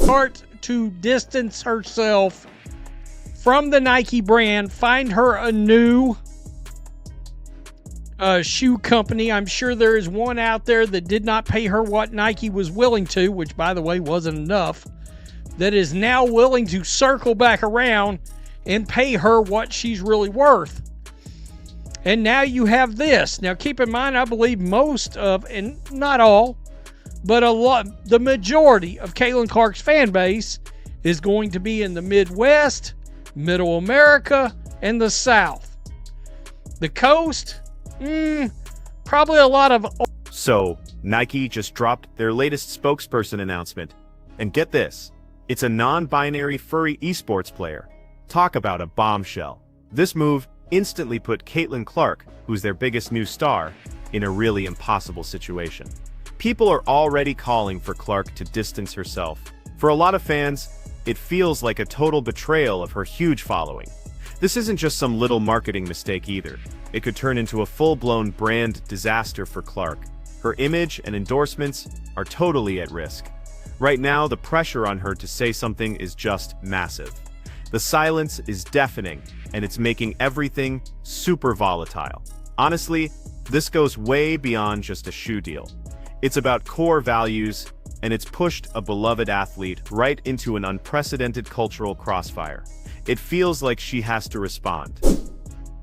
Clark to distance herself from the Nike brand, find her a new shoe company. I'm sure there is one out there that did not pay her what Nike was willing to, which, by the way, wasn't enough, that is now willing to circle back around and pay her what she's really worth. And now you have this. Now, keep in mind, I believe most of, and not all, but the majority of Caitlin Clark's fan base is going to be in the Midwest, Middle America, and the South. The Coast, probably a lot of... So, Nike just dropped their latest spokesperson announcement. And get this, it's a non-binary furry esports player. Talk about a bombshell. This move instantly put Caitlin Clark, who's their biggest new star, in a really impossible situation. People are already calling for Clark to distance herself. For a lot of fans, it feels like a total betrayal of her huge following. This isn't just some little marketing mistake either. It could turn into a full-blown brand disaster for Clark. Her image and endorsements are totally at risk. Right now, the pressure on her to say something is just massive. The silence is deafening, and it's making everything super volatile. Honestly, this goes way beyond just a shoe deal. It's about core values, and it's pushed a beloved athlete right into an unprecedented cultural crossfire. It feels like she has to respond.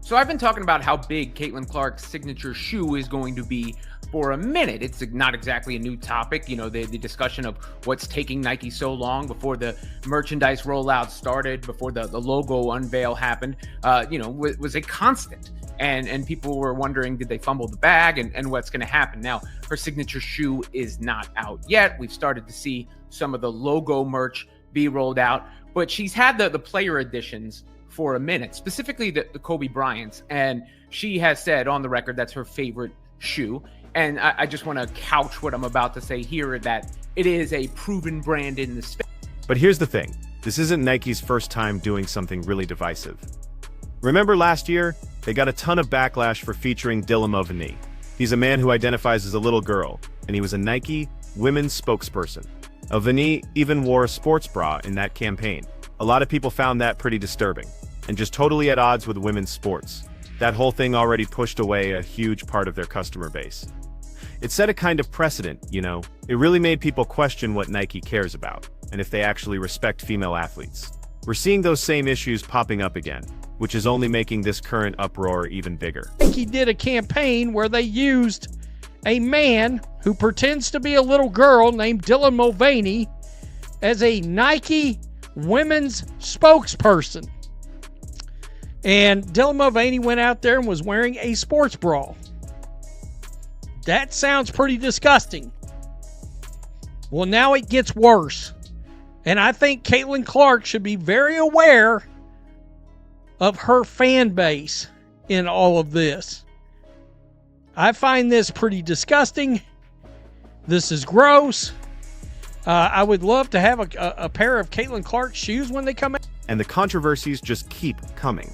So I've been talking about how big Caitlin Clark's signature shoe is going to be for a minute. It's not exactly a new topic. You know, the discussion of what's taking Nike so long before the merchandise rollout started, before the logo unveil happened, was a constant. And people were wondering, did they fumble the bag and what's going to happen? Now, her signature shoe is not out yet. We've started to see some of the logo merch be rolled out, but she's had the player editions for a minute, specifically the Kobe Bryant's. And she has said on the record that's her favorite shoe. And I just want to couch what I'm about to say here, that it is a proven brand in the space. But here's the thing. This isn't Nike's first time doing something really divisive. Remember last year, they got a ton of backlash for featuring Dylan Mulvaney. He's a man who identifies as a little girl, and he was a Nike women's spokesperson. Mulvaney even wore a sports bra in that campaign. A lot of people found that pretty disturbing, and just totally at odds with women's sports. That whole thing already pushed away a huge part of their customer base. It set a kind of precedent, you know. It really made people question what Nike cares about, and if they actually respect female athletes. We're seeing those same issues popping up again, which is only making this current uproar even bigger. Nike did a campaign where they used a man who pretends to be a little girl named Dylan Mulvaney as a Nike women's spokesperson. And Dylan Mulvaney went out there and was wearing a sports bra. That sounds pretty disgusting. Well, now it gets worse. And I think Caitlin Clark should be very aware of her fan base in all of this. I find this pretty disgusting. This is gross. I would love to have a pair of Caitlin Clark shoes when they come out. And the controversies just keep coming.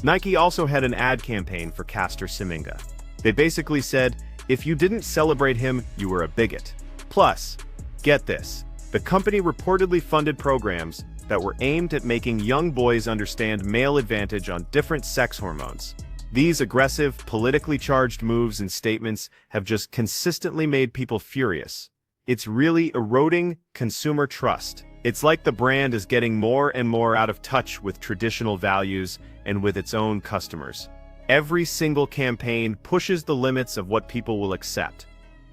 Nike also had an ad campaign for Caster Semenya. They basically said, if you didn't celebrate him, you were a bigot. Plus, get this, the company reportedly funded programs that were aimed at making young boys understand male advantage on different sex hormones. These aggressive, politically charged moves and statements have just consistently made people furious. It's really eroding consumer trust. It's like the brand is getting more and more out of touch with traditional values and with its own customers. Every single campaign pushes the limits of what people will accept.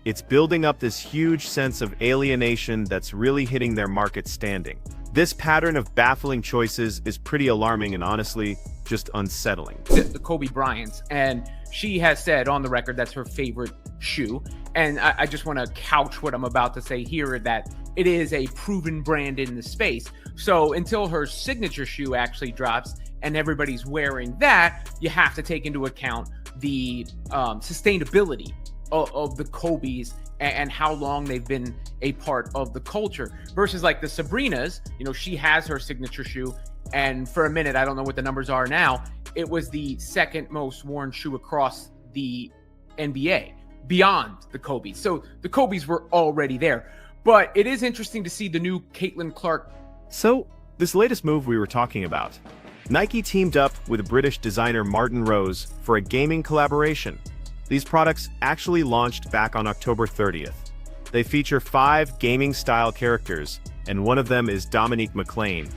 It's building up this huge sense of alienation that's really hitting their market standing. This pattern of baffling choices is pretty alarming and honestly, just unsettling. The Kobe Bryant's, and she has said on the record that's her favorite shoe. And I just want to couch what I'm about to say here, that it is a proven brand in the space. So until her signature shoe actually drops and everybody's wearing that, you have to take into account the sustainability of the Kobe's and how long they've been a part of the culture, versus like the Sabrinas. You know, she has her signature shoe, and for a minute, I don't know what the numbers are now, it was the second most worn shoe across the NBA, beyond the Kobe's. So the Kobe's were already there. But it is interesting to see the new Caitlin Clark. So, this latest move we were talking about. Nike teamed up with British designer Martin Rose for a gaming collaboration. These products actually launched back on October 30th. They feature 5 gaming-style characters, and one of them is Dominique McLean,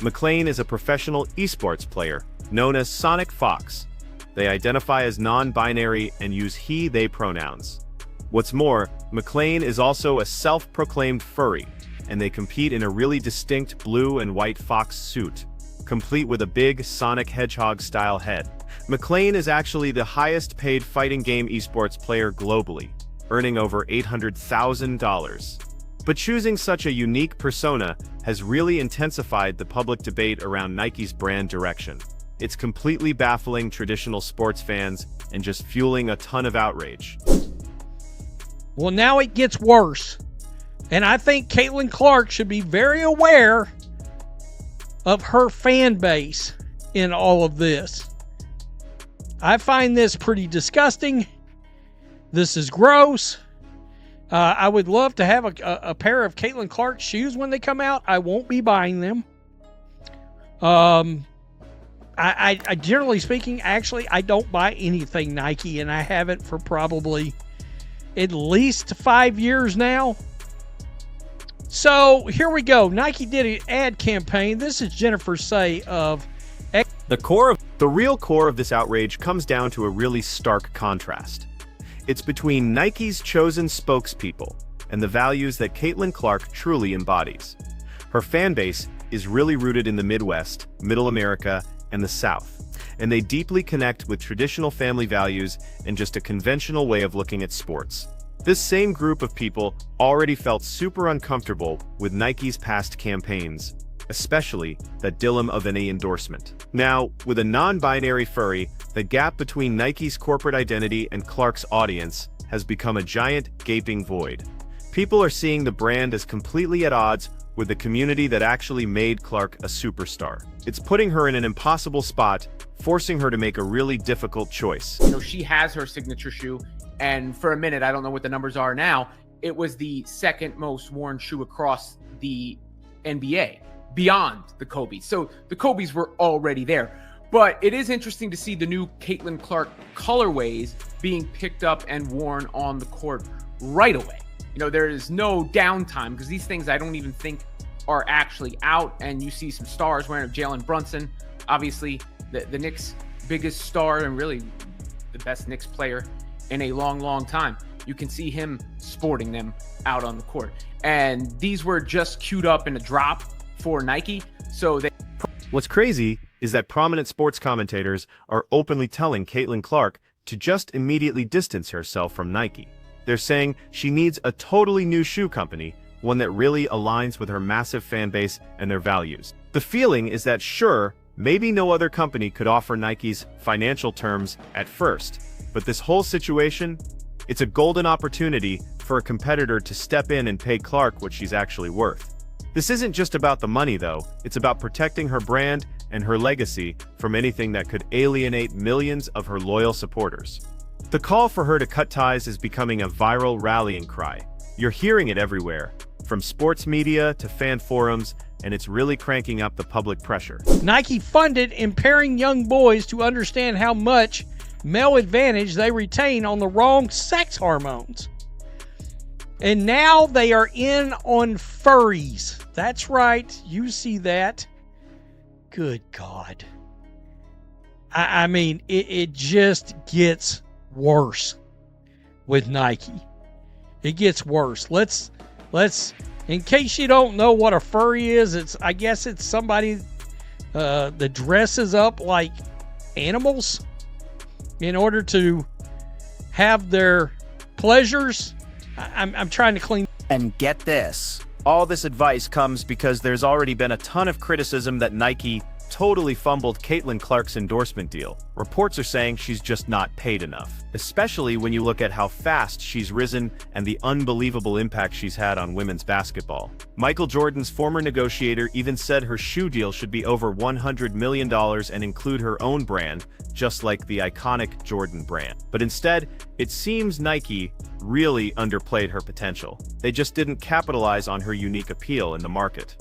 McLean is a professional esports player, known as Sonic Fox. They identify as non-binary and use he/they pronouns. What's more, McLean is also a self-proclaimed furry, and they compete in a really distinct blue and white fox suit, complete with a big Sonic Hedgehog-style head. McLean is actually the highest-paid fighting game esports player globally, earning over $800,000. But choosing such a unique persona has really intensified the public debate around Nike's brand direction. It's completely baffling traditional sports fans and just fueling a ton of outrage. Well, now it gets worse. And I think Caitlin Clark should be very aware of her fan base in all of this. I find this pretty disgusting. This is gross. I would love to have a pair of Caitlin Clark shoes when they come out. I won't be buying them. I generally speaking, actually, I don't buy anything Nike, and I haven't for probably at least 5 years now. So here we go. Nike did an ad campaign. This is Jennifer Say of The real core of this outrage comes down to a really stark contrast. It's between Nike's chosen spokespeople and the values that Caitlin Clark truly embodies. Her fan base is really rooted in the Midwest, Middle America, and the South, and they deeply connect with traditional family values and just a conventional way of looking at sports. This same group of people already felt super uncomfortable with Nike's past campaigns, especially that dilemma of any endorsement. Now, with a non-binary furry, the gap between Nike's corporate identity and Clark's audience has become a giant, gaping void. People are seeing the brand as completely at odds with the community that actually made Clark a superstar. It's putting her in an impossible spot, forcing her to make a really difficult choice. You know, she has her signature shoe, and for a minute, I don't know what the numbers are now, it was the second most worn shoe across the NBA, beyond the Kobe's. So the Kobe's were already there. But it is interesting to see the new Caitlin Clark colorways being picked up and worn on the court right away. You know, there is no downtime because these things I don't even think are actually out. And you see some stars wearing them. Jalen Brunson, obviously the Knicks' biggest star and really the best Knicks player in a long, long time. You can see him sporting them out on the court. And these were just queued up in a drop for Nike. So they... What's crazy is that prominent sports commentators are openly telling Caitlin Clark to just immediately distance herself from Nike. They're saying she needs a totally new shoe company, one that really aligns with her massive fan base and their values. The feeling is that sure, maybe no other company could offer Nike's financial terms at first, but this whole situation, it's a golden opportunity for a competitor to step in and pay Clark what she's actually worth. This isn't just about the money though, it's about protecting her brand and her legacy from anything that could alienate millions of her loyal supporters. The call for her to cut ties is becoming a viral rallying cry. You're hearing it everywhere, from sports media to fan forums, and it's really cranking up the public pressure. Nike funded impairing young boys to understand how much male advantage they retain on the wrong sex hormones. And now they are in on furries. That's right, you see that. Good God. I mean, it just gets worse with Nike. It gets worse. Let's in case you don't know what a furry is, I guess it's somebody that dresses up like animals in order to have their pleasures. I'm trying to clean. And get this. All this advice comes because there's already been a ton of criticism that Nike totally fumbled Caitlin Clark's endorsement deal. Reports are saying she's just not paid enough, especially when you look at how fast she's risen and the unbelievable impact she's had on women's basketball. Michael Jordan's former negotiator even said her shoe deal should be over $100 million and include her own brand, just like the iconic Jordan brand. But instead, it seems Nike really underplayed her potential. They just didn't capitalize on her unique appeal in the market.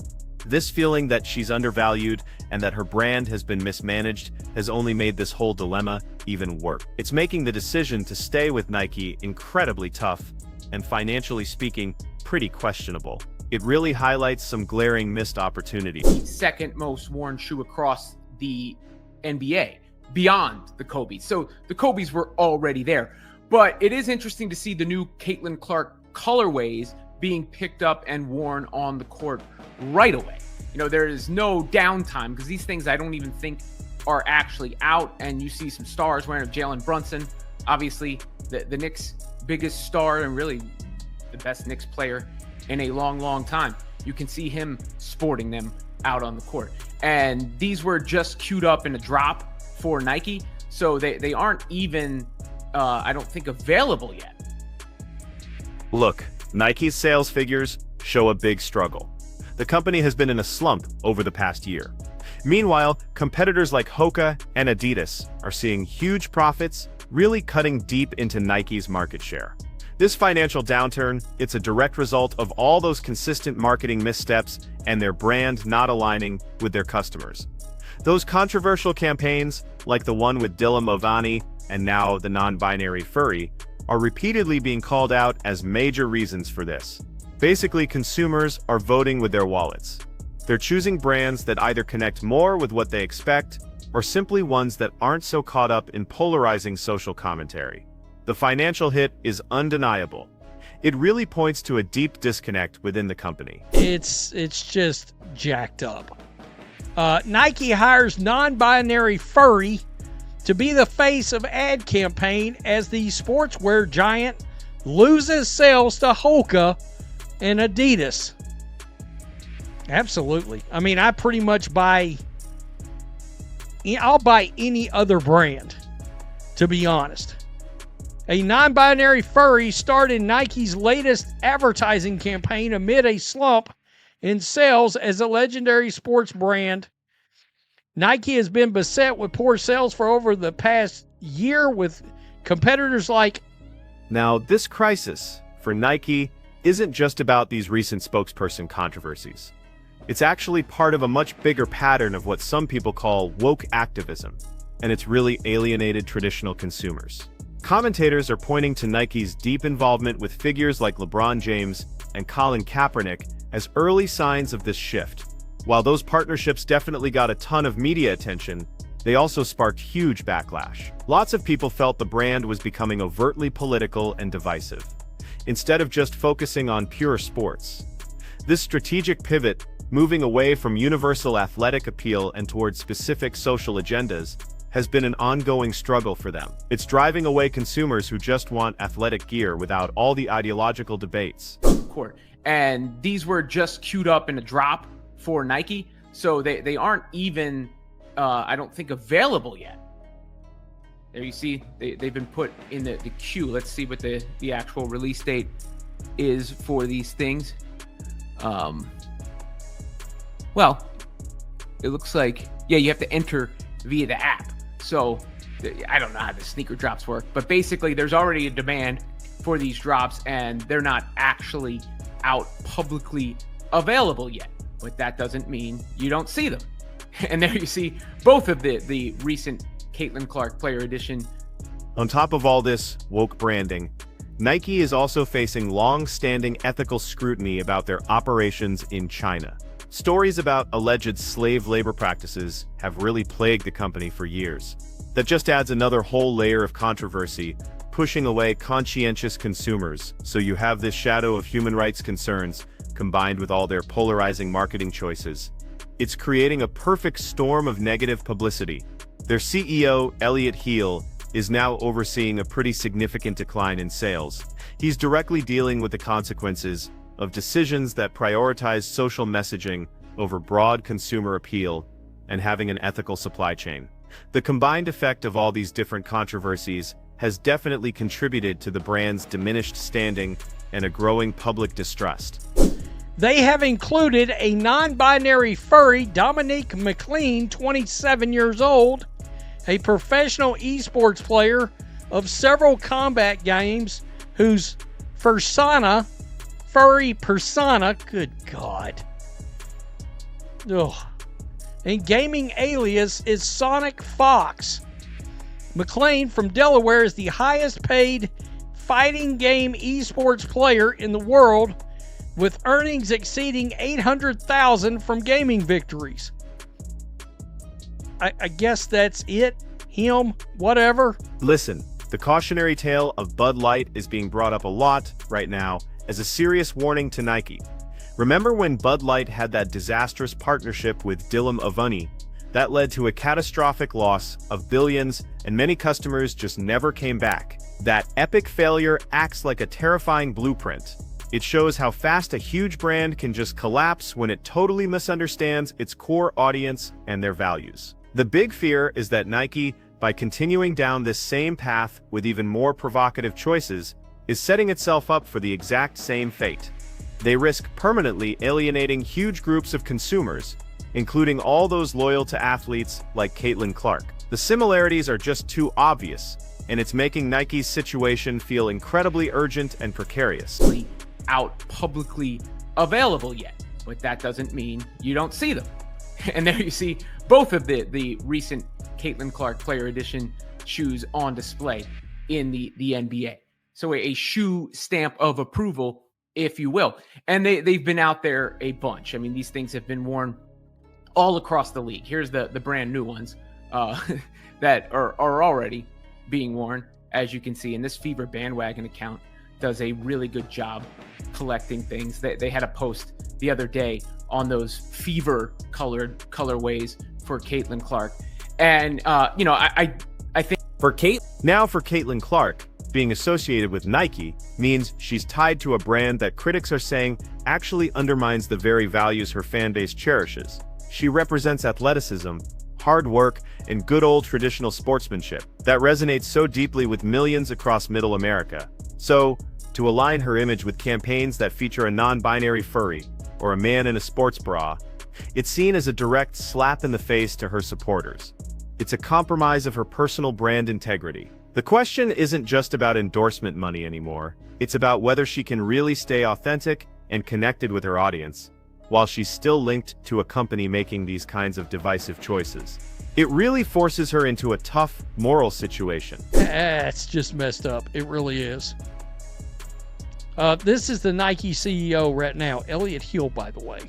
This feeling that she's undervalued and that her brand has been mismanaged has only made this whole dilemma even worse. It's making the decision to stay with Nike incredibly tough and, financially speaking, pretty questionable. It really highlights some glaring missed opportunities. Second most worn shoe across the NBA, beyond the Kobe's. So the Kobe's were already there. But it is interesting to see the new Caitlin Clark colorways being picked up and worn on the court right away. You know, there is no downtime because these things I don't even think are actually out. And you see some stars wearing Jalen Brunson, obviously the Knicks' biggest star and really the best Knicks player in a long, long time. You can see him sporting them out on the court. And these were just queued up in a drop for Nike. So they aren't even, I don't think, available yet. Look, Nike's sales figures show a big struggle. The company has been in a slump over the past year. Meanwhile, competitors like Hoka and Adidas are seeing huge profits, really cutting deep into Nike's market share. This financial downturn, it's a direct result of all those consistent marketing missteps and their brand not aligning with their customers. Those controversial campaigns, like the one with Dylan Mulvaney and now the non-binary furry, are repeatedly being called out as major reasons for this. Basically, consumers are voting with their wallets. They're choosing brands that either connect more with what they expect or simply ones that aren't so caught up in polarizing social commentary. The financial hit is undeniable. It really points to a deep disconnect within the company. It's just jacked up. Nike hires non-binary furry to be the face of ad campaign as the sportswear giant loses sales to Hoka and Adidas. Absolutely. I mean, I pretty much I'll buy any other brand, to be honest. A non-binary furry started Nike's latest advertising campaign amid a slump in sales as a legendary sports brand. Nike has been beset with poor sales for over the past year with competitors like... Now, this crisis for Nike isn't just about these recent spokesperson controversies. It's actually part of a much bigger pattern of what some people call woke activism, and it's really alienated traditional consumers. Commentators are pointing to Nike's deep involvement with figures like LeBron James and Colin Kaepernick as early signs of this shift. While those partnerships definitely got a ton of media attention, they also sparked huge backlash. Lots of people felt the brand was becoming overtly political and divisive, instead of just focusing on pure sports. This strategic pivot, moving away from universal athletic appeal and towards specific social agendas, has been an ongoing struggle for them. It's driving away consumers who just want athletic gear without all the ideological debates. Court. And these were just queued up in a drop for Nike, so they aren't even, I don't think, available yet. There you see, they've been put in the queue. Let's see what the actual release date is for these things. Well, it looks like, yeah, you have to enter via the app. So I don't know how the sneaker drops work, but basically there's already a demand for these drops and they're not actually out publicly available yet. But that doesn't mean you don't see them. And there you see both of the recent Caitlin Clark Player Edition. On top of all this woke branding, Nike is also facing long-standing ethical scrutiny about their operations in China. Stories about alleged slave labor practices have really plagued the company for years. That just adds another whole layer of controversy, pushing away conscientious consumers, so you have this shadow of human rights concerns combined with all their polarizing marketing choices. It's creating a perfect storm of negative publicity. Their CEO, Elliot Heel, is now overseeing a pretty significant decline in sales. He's directly dealing with the consequences of decisions that prioritize social messaging over broad consumer appeal, and having an ethical supply chain. The combined effect of all these different controversies has definitely contributed to the brand's diminished standing and a growing public distrust. They have included a non-binary furry, Dominique McLean, 27 years old, a professional esports player of several combat games whose furry persona, good God, and gaming alias is Sonic Fox. McLean from Delaware is the highest paid fighting game esports player in the world, with earnings exceeding $800,000 from gaming victories. I guess that's it. Him, whatever. Listen, the cautionary tale of Bud Light is being brought up a lot right now as a serious warning to Nike. Remember when Bud Light had that disastrous partnership with Dylan Mulvaney? That led to a catastrophic loss of billions, and many customers just never came back. That epic failure acts like a terrifying blueprint. It shows how fast a huge brand can just collapse when it totally misunderstands its core audience and their values. The big fear is that Nike, by continuing down this same path with even more provocative choices, is setting itself up for the exact same fate. They risk permanently alienating huge groups of consumers, including all those loyal to athletes like Caitlin Clark. The similarities are just too obvious, and it's making Nike's situation feel incredibly urgent and precarious. Out publicly available yet, but that doesn't mean you don't see them. And there you see both of the recent Caitlin Clark Player Edition shoes on display in the NBA. So a shoe stamp of approval, if you will. And they've been out there a bunch. I mean, these things have been worn all across the league. Here's the brand new ones that are already being worn, as you can see. And this Fever bandwagon account does a really good job collecting things. They had a post the other day on those Fever colored colorways for Caitlin Clark. And, I think for Caitlin Clark, being associated with Nike means she's tied to a brand that critics are saying actually undermines the very values her fan base cherishes. She represents athleticism, hard work, and good old traditional sportsmanship that resonates so deeply with millions across Middle America. So, to align her image with campaigns that feature a non-binary furry or a man in a sports bra, it's seen as a direct slap in the face to her supporters. It's a compromise of her personal brand integrity. The question isn't just about endorsement money anymore. It's about whether she can really stay authentic and connected with her audience, while she's still linked to a company making these kinds of divisive choices. It really forces her into a tough moral situation. It's just messed up. It really is. This is the Nike CEO right now, Elliott Hill, by the way.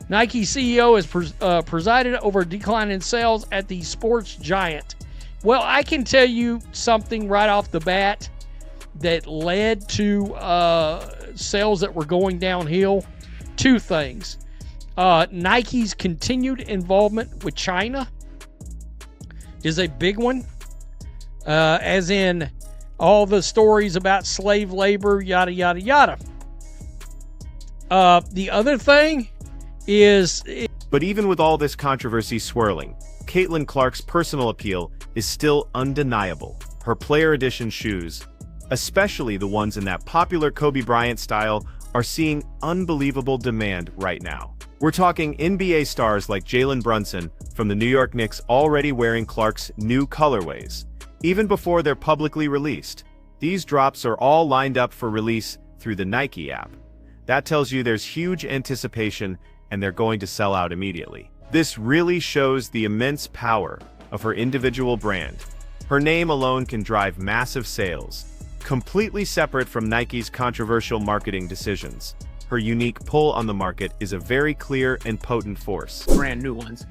Nike CEO has presided over a decline in sales at the sports giant. Well, I can tell you something right off the bat that led to sales that were going downhill. Two things. Nike's continued involvement with China is a big one, as in all the stories about slave labor, yada, yada, yada. The other thing is... But even with all this controversy swirling, Caitlin Clark's personal appeal is still undeniable. Her Player Edition shoes, especially the ones in that popular Kobe Bryant style, are seeing unbelievable demand right now. We're talking NBA stars like Jalen Brunson from the New York Knicks already wearing Clark's new colorways, even before they're publicly released. These drops are all lined up for release through the Nike app. That tells you there's huge anticipation and they're going to sell out immediately. This really shows the immense power of her individual brand. Her name alone can drive massive sales, completely separate from Nike's controversial marketing decisions. Her unique pull on the market is a very clear and potent force. Brand new ones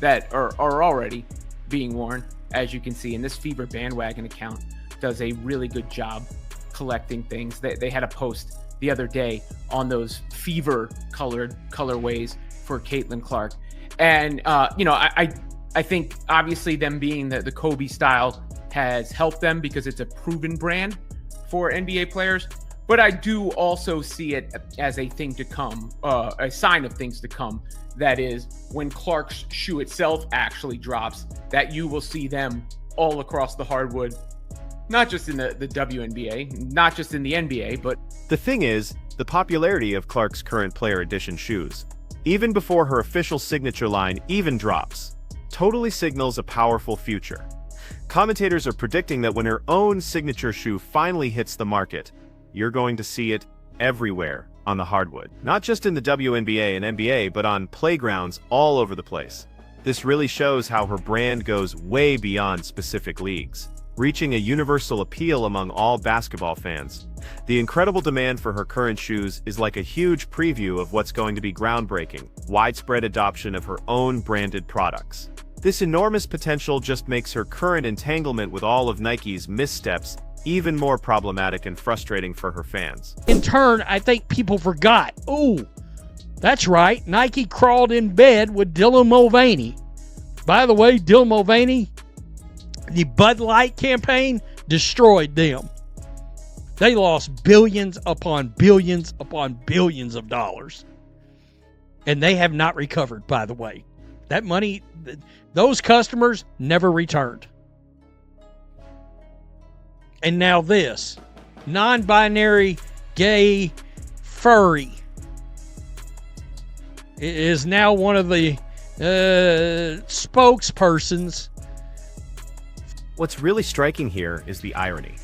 that are already being worn, as you can see. And this Fever bandwagon account does a really good job collecting things. They had a post the other day on those Fever colored colorways for Caitlin Clark. And, I think obviously them being the Kobe style has helped them because it's a proven brand for NBA players. But I do also see it as a thing to come, a sign of things to come. That is, when Clark's shoe itself actually drops, that you will see them all across the hardwood, not just in the WNBA, not just in the NBA, but... The thing is, the popularity of Clark's current Player Edition shoes, even before her official signature line even drops, totally signals a powerful future. Commentators are predicting that when her own signature shoe finally hits the market, you're going to see it everywhere on the hardwood. Not just in the WNBA and NBA, but on playgrounds all over the place. This really shows how her brand goes way beyond specific leagues, reaching a universal appeal among all basketball fans. The incredible demand for her current shoes is like a huge preview of what's going to be groundbreaking, widespread adoption of her own branded products. This enormous potential just makes her current entanglement with all of Nike's missteps even more problematic and frustrating for her fans. In turn, I think people forgot. Ooh, that's right. Nike crawled in bed with Dylan Mulvaney. By the way, Dylan Mulvaney, the Bud Light campaign destroyed them. They lost billions upon billions upon billions of dollars. And they have not recovered, by the way. That money, those customers never returned. And now this, non-binary, gay, furry, is now one of the spokespersons. What's really striking here is the irony.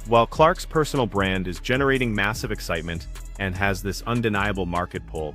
While Clark's personal brand is generating massive excitement and has this undeniable market pull,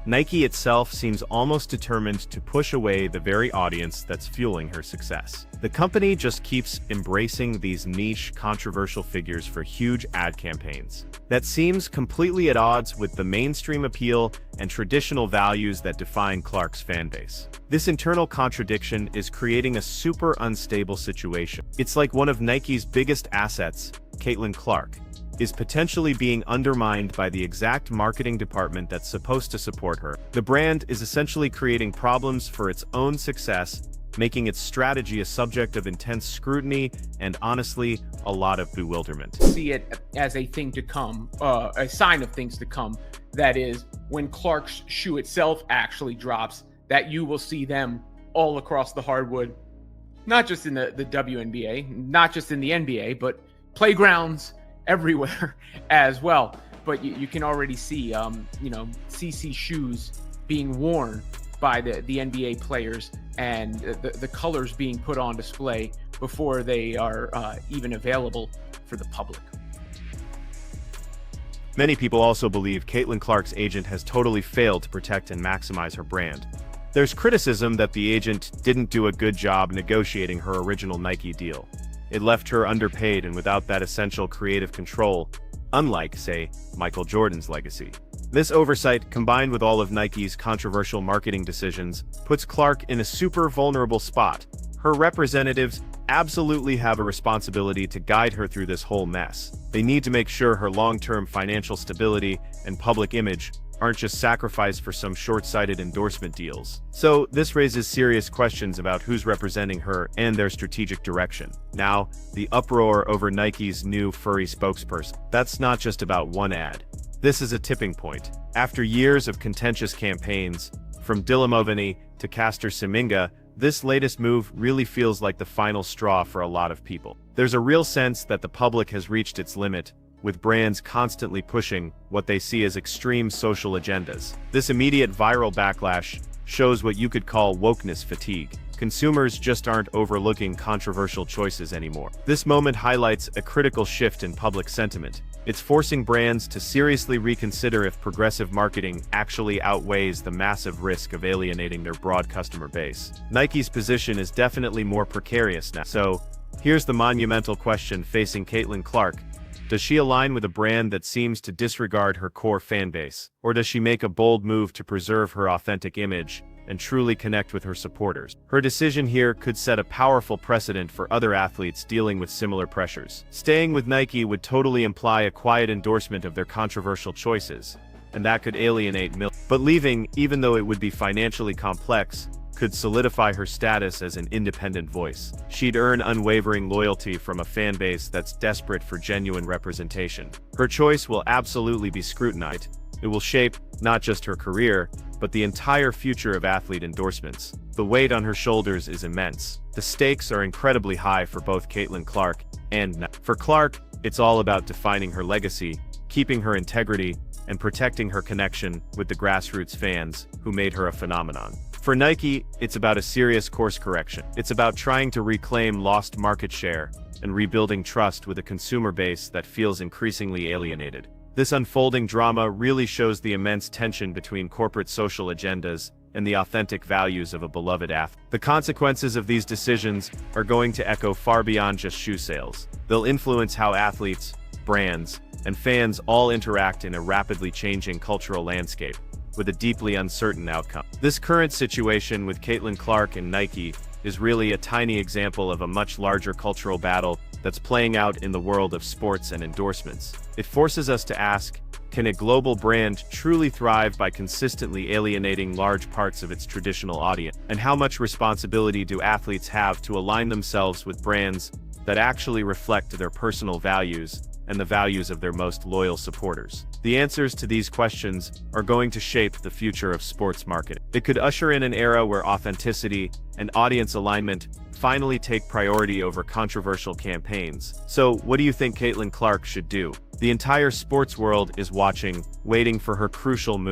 Nike itself seems almost determined to push away the very audience that's fueling her success. The company just keeps embracing these niche, controversial figures for huge ad campaigns. That seems completely at odds with the mainstream appeal and traditional values that define Clark's fanbase. This internal contradiction is creating a super unstable situation. It's like one of Nike's biggest assets, Caitlin Clark, is potentially being undermined by the exact marketing department that's supposed to support her. The brand is essentially creating problems for its own success, making its strategy a subject of intense scrutiny and, honestly, a lot of bewilderment. See it as a thing to come, a sign of things to come. That is, when Clark's shoe itself actually drops, that you will see them all across the hardwood, not just in the WNBA, not just in the NBA, but playgrounds everywhere as well. But you can already see, CC shoes being worn by the NBA players, and the colors being put on display before they are even available for the public. Many people also believe Caitlin Clark's agent has totally failed to protect and maximize her brand. There's criticism that the agent didn't do a good job negotiating her original Nike deal. It left her underpaid and without that essential creative control, unlike, say, Michael Jordan's legacy. This oversight, combined with all of Nike's controversial marketing decisions, puts Clark in a super vulnerable spot. Her representatives absolutely have a responsibility to guide her through this whole mess. They need to make sure her long-term financial stability and public image aren't just sacrificed for some short-sighted endorsement deals. So this raises serious questions about who's representing her and their strategic direction. Now, the uproar over Nike's new furry spokesperson. That's not just about one ad. This is a tipping point. After years of contentious campaigns, from Dylan Mulvaney to Caster Semenya, this latest move really feels like the final straw for a lot of people. There's a real sense that the public has reached its limit, with brands constantly pushing what they see as extreme social agendas. This immediate viral backlash shows what you could call wokeness fatigue. Consumers just aren't overlooking controversial choices anymore. This moment highlights a critical shift in public sentiment. It's forcing brands to seriously reconsider if progressive marketing actually outweighs the massive risk of alienating their broad customer base. Nike's position is definitely more precarious now. So, here's the monumental question facing Caitlin Clark. Does she align with a brand that seems to disregard her core fanbase? Or does she make a bold move to preserve her authentic image and truly connect with her supporters? Her decision here could set a powerful precedent for other athletes dealing with similar pressures. Staying with Nike would totally imply a quiet endorsement of their controversial choices, and that could alienate millions. But leaving, even though it would be financially complex, could solidify her status as an independent voice. She'd earn unwavering loyalty from a fan base that's desperate for genuine representation. Her choice will absolutely be scrutinized. It will shape not just her career, but the entire future of athlete endorsements. The weight on her shoulders is immense. The stakes are incredibly high for both Caitlin Clark and Nike. For Clark, it's all about defining her legacy, keeping her integrity, and protecting her connection with the grassroots fans who made her a phenomenon. For Nike, it's about a serious course correction. It's about trying to reclaim lost market share and rebuilding trust with a consumer base that feels increasingly alienated. This unfolding drama really shows the immense tension between corporate social agendas and the authentic values of a beloved athlete. The consequences of these decisions are going to echo far beyond just shoe sales. They'll influence how athletes, brands, and fans all interact in a rapidly changing cultural landscape, with a deeply uncertain outcome. This current situation with Caitlin Clark and Nike is really a tiny example of a much larger cultural battle that's playing out in the world of sports and endorsements. It forces us to ask, can a global brand truly thrive by consistently alienating large parts of its traditional audience? And how much responsibility do athletes have to align themselves with brands that actually reflect their personal values and the values of their most loyal supporters? The answers to these questions are going to shape the future of sports marketing. It could usher in an era where authenticity and audience alignment finally take priority over controversial campaigns. So, what do you think Caitlin Clark should do? The entire sports world is watching, waiting for her crucial move.